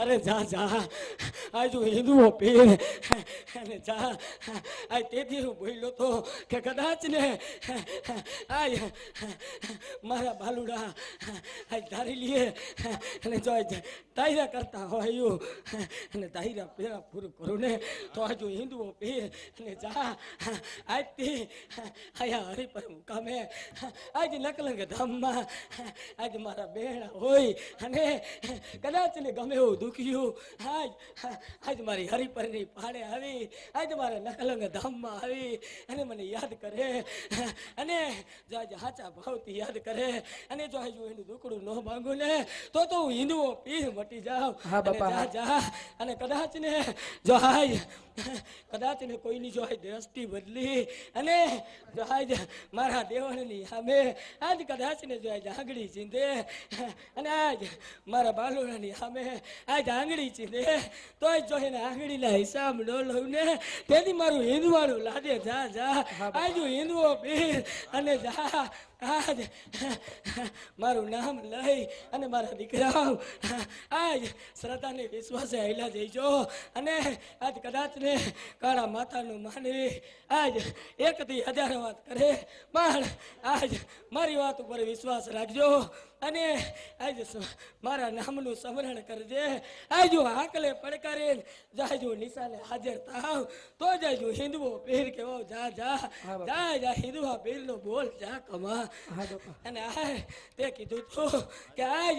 અરે જા જા આ જો હિન્દુઓ પીર અને જા આ તેથી હું બોલ્યો તો કે કદાચ ને આ મારા બાલુડા આ ધારી લીએ અને જો દાયરા કરતા હોય અને દાયરા પેરા પૂરું કરું ને તો આ જો હિન્દુઓ પીર અને જા આજથી આયા હરી પર મુકામે આજ નકલંગ ધામમાં આજ મારા બેણા હોય અને કદાચ ને ગમે એવું દુખ્યું આજ મારી હરિપરની પાડે આવી આજ મારા નકલંગ ધામમાં આવી અને મને યાદ કરે અને જો આજ હાચા ભાવથી યાદ કરે અને જો આજ એનું દુકડું ન માંગુ ને તો હું હિન્દુઓ પીર મટી જાઉં. જા જા અને કદાચ ને જો આજ કદાચ ને કોઈની જો દ્રષ્ટિ બદલી અને જો આજ મારા દેવળની સામે આજ કદાચ ને જો આજ આંગળી ચીંધે અને આજ મારા બાલુડાની સામે આજ આંગળી ચીંધે તો જો એને આંગળીના હિસાબ ન લઉં ને તેથી મારું હિન્દુવાળું લાદે. જા જા આજ હિન્દુઓ પીર અને જા આજ મારું નામ લઈ અને મારા દીકરાઓ આજ શ્રદ્ધાને વિશ્વાસે હેલા જઈજો અને આજ કદાચ ને કાળા માતાનું માનવી આજ એકથી હજાર વાત કરે પણ આજ મારી વાત ઉપર વિશ્વાસ રાખજો અને આજ મારા નામનું સ્મરણ કરજે. આજ આકલે પડકારે જાજો નિશાને હાજર થાવ તો જાજો હિન્દુઓ પીર કેવો. જા જા જા જા હિન્દુઓ પીરનો બોલ જા કમા. અને આ તે કીધું તો કે આજ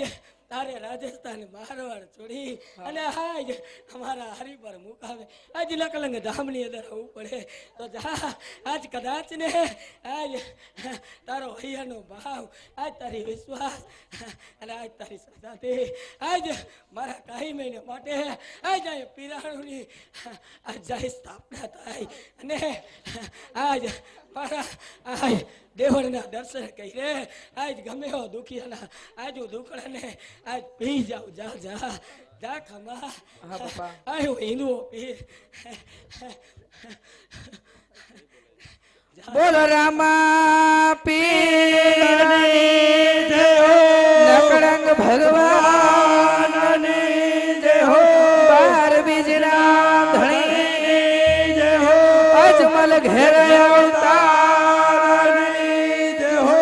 તારે રાજસ્થાન મારવાડ છોડી અને આજ અમારા હરી પર મુકાવે આજ લકલંગ ધામની અંદર આવવું પડે તો જા આજ કદાચ ને આજ તારો હૈયાનો ભાવ આજ તારી વિશ્વાસ અને આજ તારી શ્રદ્ધાથી આજ મારા કાંઈ મહિને માટે આજ આ પીરાણુની આજ જાય સ્થાપના થાય અને આજ મારા આજ દેવળના દર્શન કરી આજ ગમે હો દુખિયાના આજ દુખડાને આજ પી જાવ. જા જા જા ખમા. આયો હિન્દુઓ પીર. બોલ રામા પીરની જય હો, નકળંગ ભગવાનની જય હો, બાર બીજના ધણી જય હો, અજમલ ઘેર અવતારની જય હો.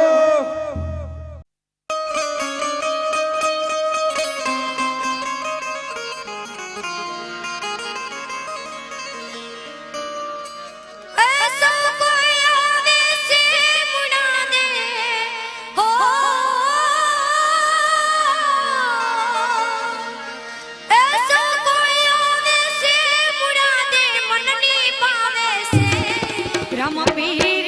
રામ પીર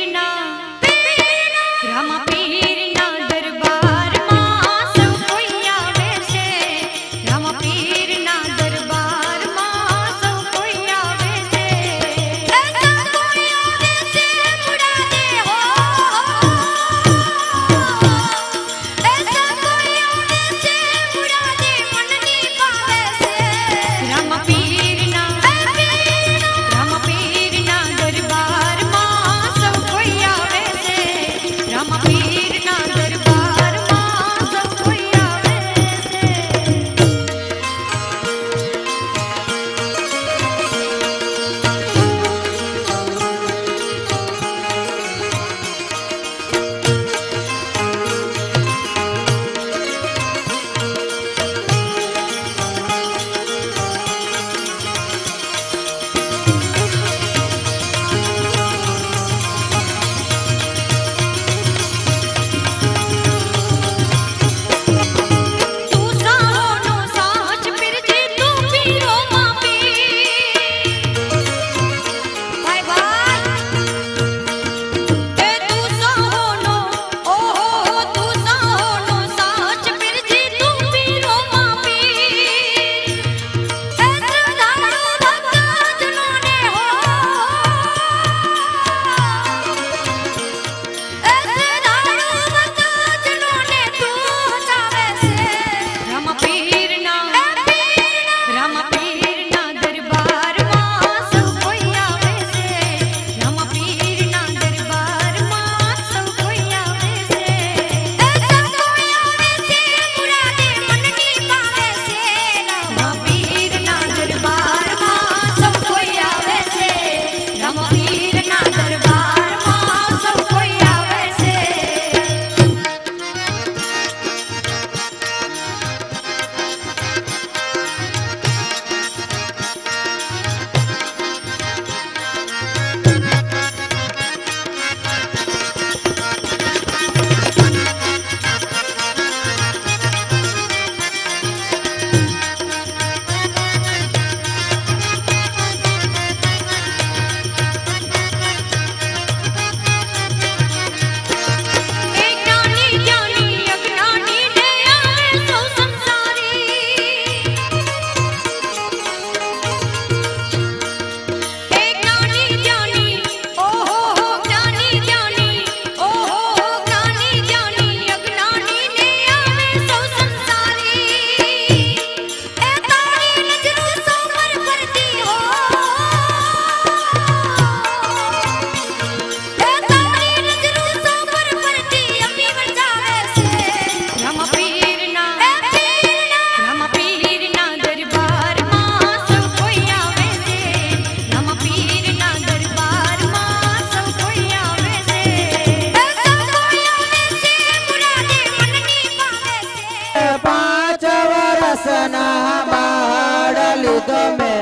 તમે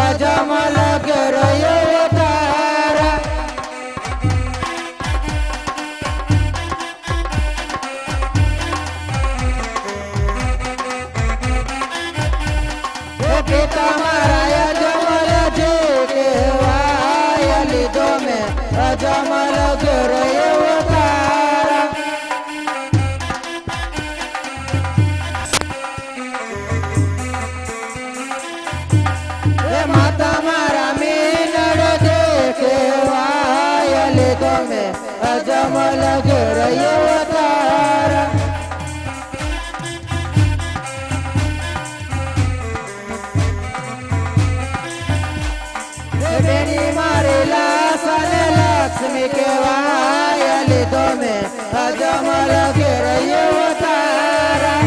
અજમલ ગરયો તારા પિતા મારા અજમલ જે કહેવાય લીધો મેં અજમલ ગરયો તારા માતા મારા મીનડ જે કહેવાય લીધો મેં અજમલ ગરયો તારા બેની મારી લાસને લક્ષ્મી કહેવાય લીધો મેં અજમલ ગરયો તારા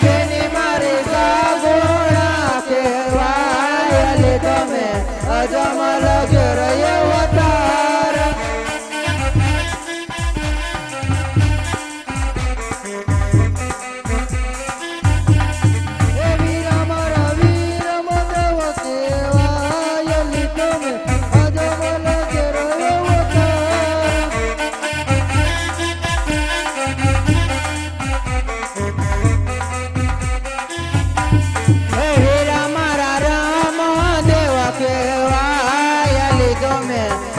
બેની મારી સાગોણા કહેવાય લીધો મેં અજમલ ગરયો તારા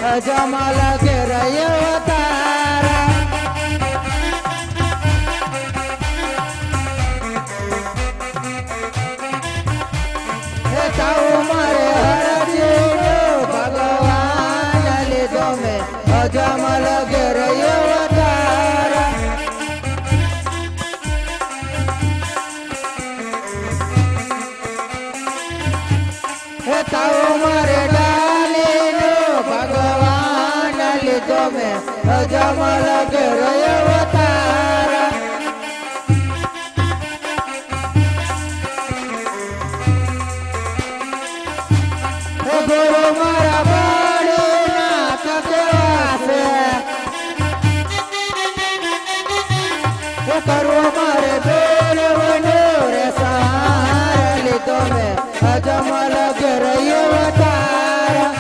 અજમલ ગરયો તારા તારું મારે હરજી ભગવાન લીધો મેં અજમલ ગરયો તારા તારું મારે ભગવાન લીધો મેં અજમલ ગરયો તારા ગુરુ મારા બાળીના કકેવા છે કરવો મારે બેલવનો રે સહાર લીધો મેં અજમલ ગરયો તારા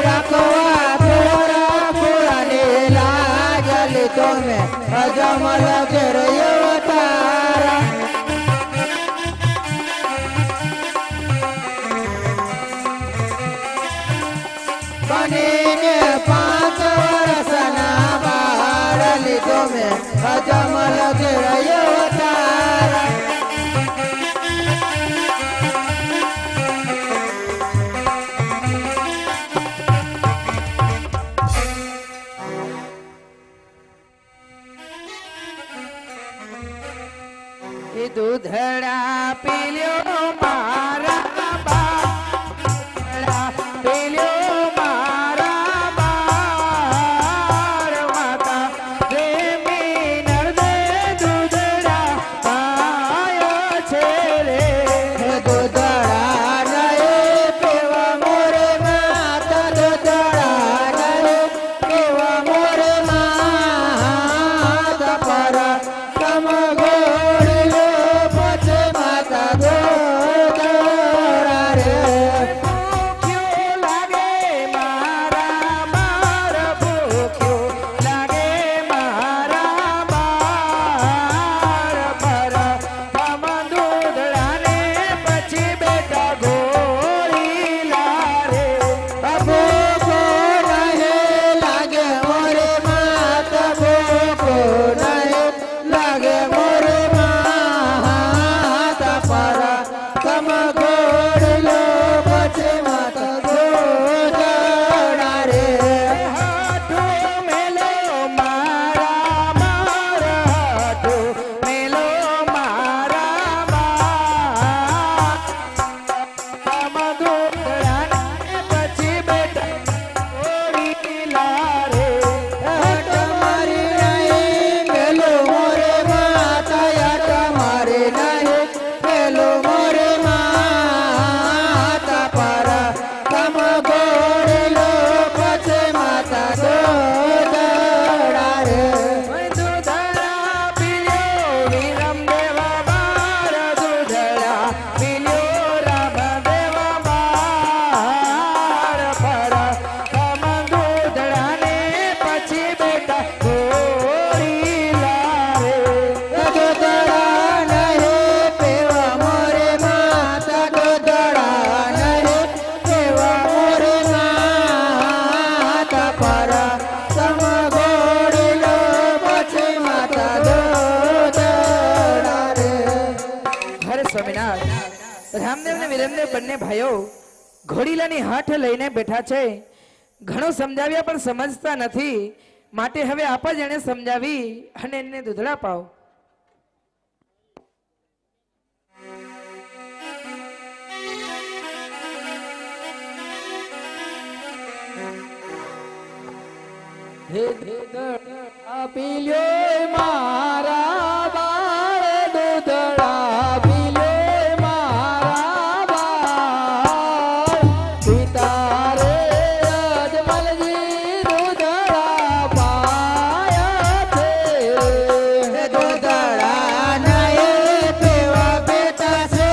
રાખવા થોડા પુરાની લાજ લીધો મેં અજમલ ગરયો તારા બનીને 5 વર્ષના બાળ લીધો મેં અજમલ ગરયો તારા દૂધડા પીલ્યો મારા બા પીલ્યો મારા બાર માતા પ્રેમી નર્દે દૂધડા પાયો છે રે દૂધડા નયે પીવા મોરે માતા દૂધડા નયે પીવા મોરે માતા પર તમ ગોળ્યો પછી માતા દૂધ બેટા ઘોડીલા રે ગોદડા નહીં પેવા મોરે માતા ગોદડા નહીં પેવા મોરે માતા પર સમ ઘોડીલો પછી માતા ગોદડા રે. હરે સ્વામિનાથ. રામદેવ ને વિરમદેવ બંને ભાઈઓ ઘોડીલાની હાથ લઈને બેઠા છે. ઘણું સમજાવ્યા પણ સમજતા નથી, માટે હવે આપ જ એને સમજાવી અને એને દૂધડા પાવ. હે દૂધડા પી લ્યો મારા બાળ દૂધડા પી લ્યો મારા બાળ પિતા રે અજમલજી દૂધડા પાયા છે. દૂધડા નહીં પીવા બેટા છે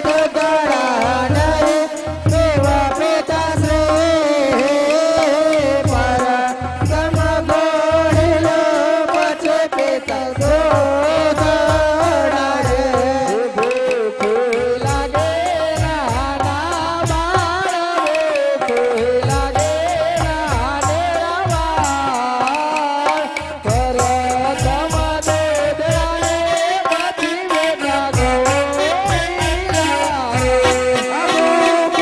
દૂધડા નહીં પીવા બેટા છે પર સમ ઘોડીલો પછી પિતા દૂધડા રે. ભૂખ લાગે નાના બાળ ભૂખ લાગે નાનેરા બાળ પર સમ દૂધડા રે પછી બેટા ઘોડીલા રે. ભૂખ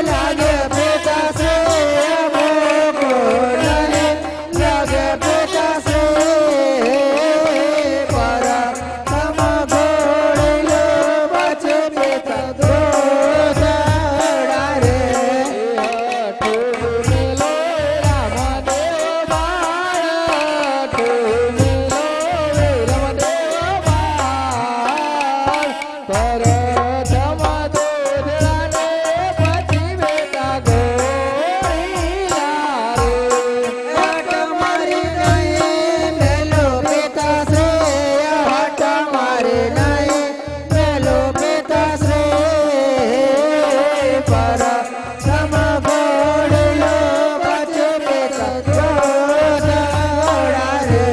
લાગે બેટા છે ભૂખ લાગે બેટા છે પર સમ ઘોડીલો પછી બેટા દૂધડા રે. હઠ મેલો રામદેવ બાળ હઠ મેલો વિરમદેવ બાળ પર સમ દૂધડા ને પછી બેટા ઘોડીલા રે. હઠ મારી નહીં મેલો બેટા છે હઠ મારી નહીં મેલો બેટા છે પર સમ ઘોડીલો પછી બેટા દૂધડા રે.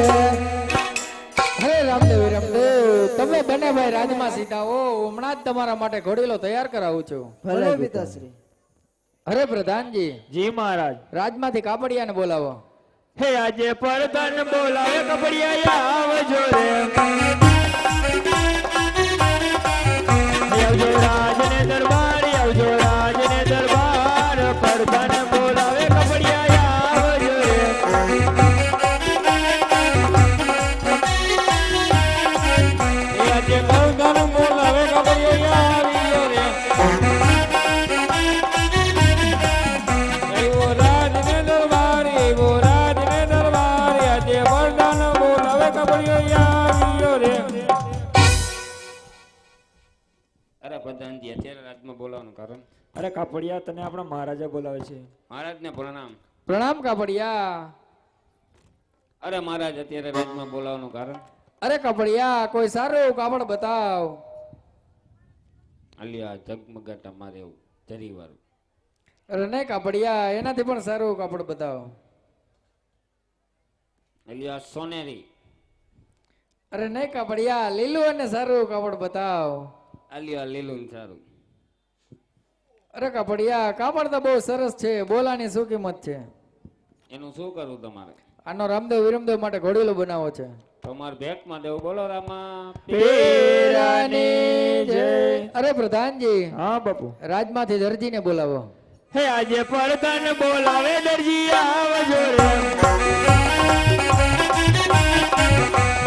હે રામદેવ વિરમદેવ, તમે બંને ભાઈ રાજમાં સીધા હો. હમણાં જ તમારા માટે ઘોડીલો તૈયાર કરાવું છું. ભલે પિતાશ્રી. અરે પ્રધાનજી, જી મહારાજ. રાજમાંથી કાપડિયાને બોલાવો. હે આજે પરધાન બોલાવે કપડિયા આવજો રે. આવજો રાજને દરબાર આવજો રાજને દરબાર પરધાન બોલાવે કપડિયા આવજો રે. હે આજે પરધાન બોલાવે કપડિયા આવજો રે. એવો રાજને દરબાર એવો રાજને દરબાર આજે પરધાન બોલાવે કપડિયા આવજો રે. અરે પ્રધાનજી અત્યારે રાજમાં બોલાવવાનું કારણ અરે કાપડિયા તને આપણા મહારાજા બોલાવે છે. મહારાજને પ્રણામ. પ્રણામ કાપડિયા. અરે મહારાજ અત્યારે રાજમાં બોલાવવાનું કારણ અરે કાપડિયા, કોઈ સારું કાપડ બતાવ. આલિયા ઝગમગાટા મારે એવું જરી વાળું. અરે નહીં કાપડિયા, એનાથી પણ સારું કાપડ બતાવ. આલિયા સોનેરી. અરે નહીં કાપડિયા, લીલું અને સારું કાપડ બતાવ. આલિયા લીલું ને સારું. અરે કાપડિયા, કાપડ તો બહુ સરસ છે, બોલાની શું કિંમત છે? એનું શું કરવું તમારે? આનો રામદેવ વિરમદેવ માટે ઘોડીલો બનાવો છે. તમારે ભેટમાં દેવું બોલો રામા. પીરાની જય. અરે પ્રધાનજી, હા બાપુ. રાજમાંથી દરજીને બોલાવો. હે આજે પરધાન બોલાવે દરજી આવજો રે.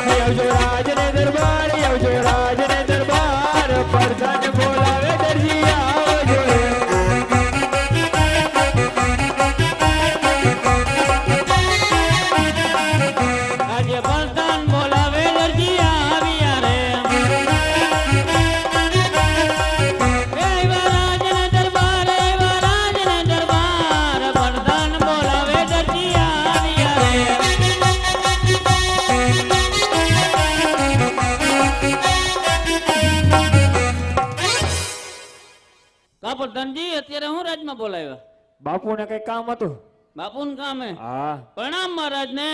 હે આવજો રાજને દરબાર આવજો રાજને દરબાર પરધાન બોલાવે દરજી આવજો રે. આજે પરધાન બોલાવે દરજી આવ્યા રે. એવા રાજને દરબાર પરધાન બોલાવે દરજી આવ્યા રે. કા પ્રધાનજી અત્યારે હું રાજમાં બોલાવ્યા? બાપુને કઈ કામ હતું. બાપુનું કામ હે હા પ્રણામ મહારાજ ને